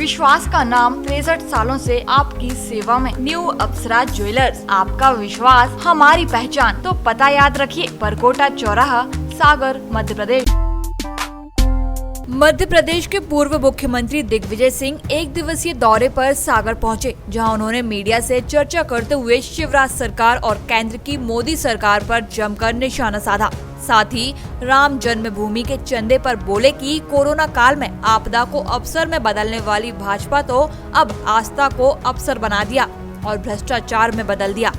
विश्वास का नाम 63 सालों से आपकी सेवा में। न्यू अप्सरा ज्वेलर्स, आपका विश्वास हमारी पहचान। तो पता याद रखिए, परकोटा चौराहा, सागर, मध्य प्रदेश। मध्य प्रदेश के पूर्व मुख्यमंत्री दिग्विजय सिंह एक दिवसीय दौरे पर सागर पहुंचे, जहां उन्होंने मीडिया से चर्चा करते हुए शिवराज सरकार और केंद्र की मोदी सरकार पर जमकर निशाना साधा। साथ ही राम जन्मभूमि के चंदे पर बोले कि कोरोना काल में आपदा को अवसर में बदलने वाली भाजपा तो अब आस्था को अवसर बना दिया और भ्रष्टाचार में बदल दिया।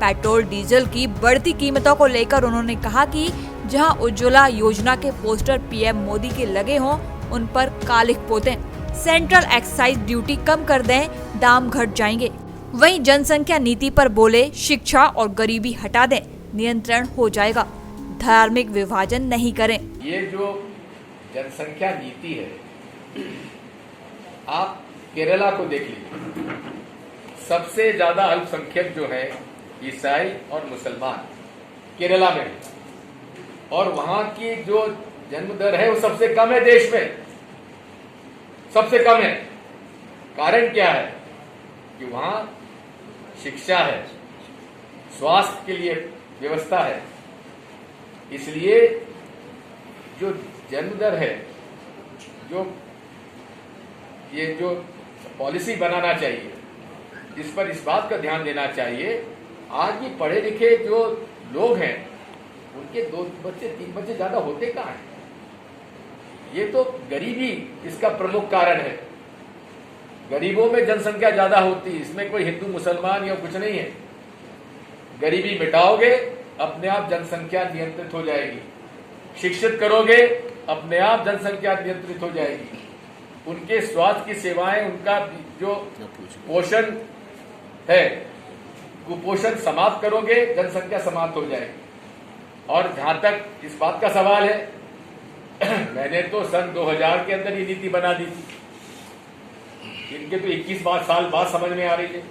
पेट्रोल डीजल की बढ़ती कीमतों को लेकर उन्होंने कहा कि जहां उज्ज्वला योजना के पोस्टर पीएम मोदी के लगे हों, उन पर कालिख पोतें। सेंट्रल एक्साइज ड्यूटी कम कर दें, दाम घट जाएंगे। वहीं जनसंख्या नीति पर बोले, शिक्षा और गरीबी हटा दें, नियंत्रण हो जाएगा। धार्मिक विभाजन नहीं करें। ये जो जनसंख्या नीति है, आप केरला को देख लीजिए, सबसे ज्यादा अल्पसंख्यक जो है ईसाई और मुसलमान केरला में है, और वहां की जो जन्म दर है वो सबसे कम है देश में, सबसे कम है। कारण क्या है कि वहां शिक्षा है, स्वास्थ्य के लिए व्यवस्था है, इसलिए जो जन्म दर है, जो पॉलिसी बनाना चाहिए, इस पर इस बात का ध्यान देना चाहिए। आज भी पढ़े लिखे जो लोग हैं, उनके 2 बच्चे 3 बच्चे ज्यादा होते कहाँ हैं? ये तो गरीबी इसका प्रमुख कारण है। गरीबों में जनसंख्या ज्यादा होती है, इसमें कोई हिंदू मुसलमान या कुछ नहीं है। गरीबी मिटाओगे, अपने आप जनसंख्या नियंत्रित हो जाएगी। शिक्षित करोगे, अपने आप जनसंख्या नियंत्रित हो जाएगी। उनके स्वास्थ्य की सेवाएं, उनका जो पोषण है, कुपोषण समाप्त करोगे, जनसंख्या समाप्त हो जाएगी। और जहां तक इस बात का सवाल है, मैंने तो सन 2000 के अंदर ये नीति बना दी थी, इनके तो 21 साल बाद समझ में आ रही है।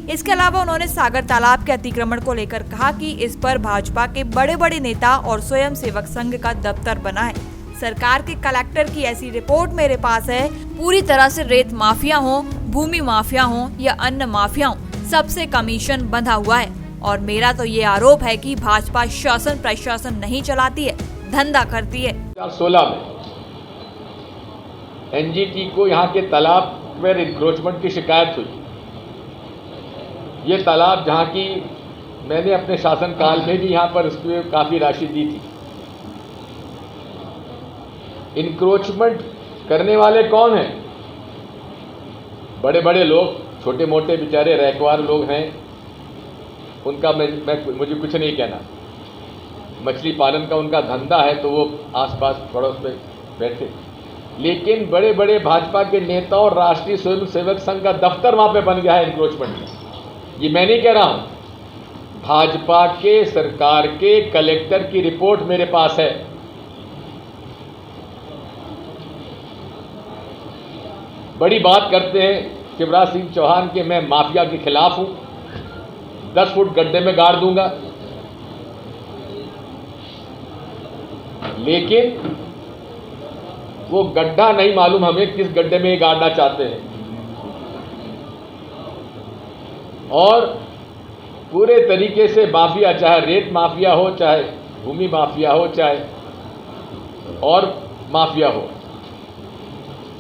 इसके अलावा उन्होंने सागर तालाब के अतिक्रमण को लेकर कहा कि इस पर भाजपा के बड़े बड़े नेता और स्वयं सेवक संघ का दफ्तर बना है। सरकार के कलेक्टर की ऐसी रिपोर्ट मेरे पास है, पूरी तरह से रेत माफिया हो, भूमि माफिया हो या अन्य माफिया हो, सबसे कमीशन बंधा हुआ है। और मेरा तो ये आरोप है कि भाजपा शासन प्रशासन नहीं चलाती है, धंधा करती है। 2016 में एनजीटी को यहाँ के तालाब में इंक्रोचमेंट की शिकायत हुई। ये तालाब जहाँ की मैंने अपने शासनकाल में भी यहाँ पर उसके काफ़ी राशि दी थी। इंक्रोचमेंट करने वाले कौन हैं? बड़े बड़े लोग, छोटे मोटे बेचारे रैकवार लोग हैं, उनका मुझे कुछ नहीं कहना। मछली पालन का उनका धंधा है, तो वो आसपास पड़ोस में बैठे। लेकिन बड़े बड़े भाजपा के नेता और राष्ट्रीय स्वयं सेवक संघ का दफ्तर वहाँ पे बन गया है इंक्रोचमेंट में। ये मैं नहीं कह रहा हूँ, भाजपा के सरकार के कलेक्टर की रिपोर्ट मेरे पास है। बड़ी बात करते हैं शिवराज सिंह चौहान के मैं माफिया के खिलाफ हूं, 10 फुट गड्ढे में गाड़ दूंगा, लेकिन वो गड्ढा नहीं मालूम हमें किस गड्ढे में गाड़ना चाहते हैं। और पूरे तरीके से माफिया, चाहे रेत माफिया हो, चाहे भूमि माफिया हो, चाहे और माफिया हो,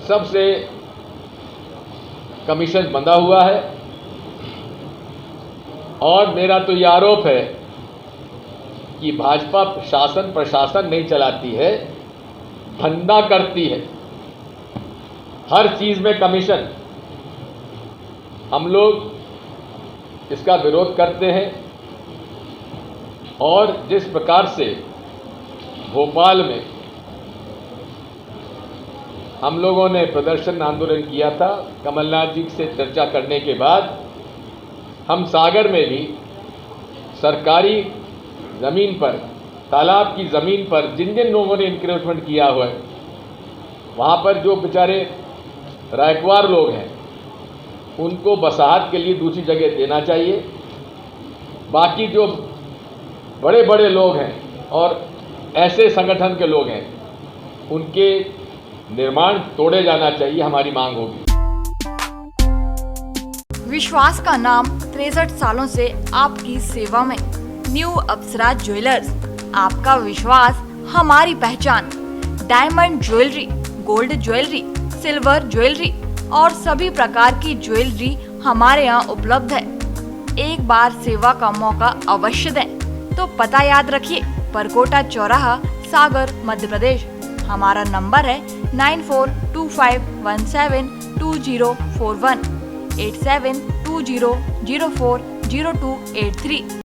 सबसे कमीशन बंधा हुआ है। और मेरा तो यह आरोप है कि भाजपा शासन प्रशासन नहीं चलाती है, धंधा करती है। हर चीज में कमीशन। हम लोग इसका विरोध करते हैं। और जिस प्रकार से भोपाल में हम लोगों ने प्रदर्शन आंदोलन किया था, कमलनाथ जी से चर्चा करने के बाद हम सागर में भी सरकारी ज़मीन पर, तालाब की ज़मीन पर जिन जिन लोगों ने इंक्रोचमेंट किया हुआ है, वहाँ पर जो बेचारे रायकवार लोग हैं, उनको बसाहत के लिए दूसरी जगह देना चाहिए। बाकी जो बड़े बड़े लोग हैं और ऐसे संगठन के लोग हैं, उनके निर्माण तोड़े जाना चाहिए, हमारी मांग होगी। विश्वास का नाम 63 सालों से आपकी सेवा में। न्यू अप्सरा ज्वेलर्स, आपका विश्वास हमारी पहचान। Diamond jewellery, gold jewellery, silver jewellery और सभी प्रकार की ज्वेलरी हमारे यहाँ उपलब्ध है। एक बार सेवा का मौका अवश्य दें। तो पता याद रखिए, परकोटा चौराहा, सागर, मध्य प्रदेश। हमारा नंबर है 9425172041 8720040283।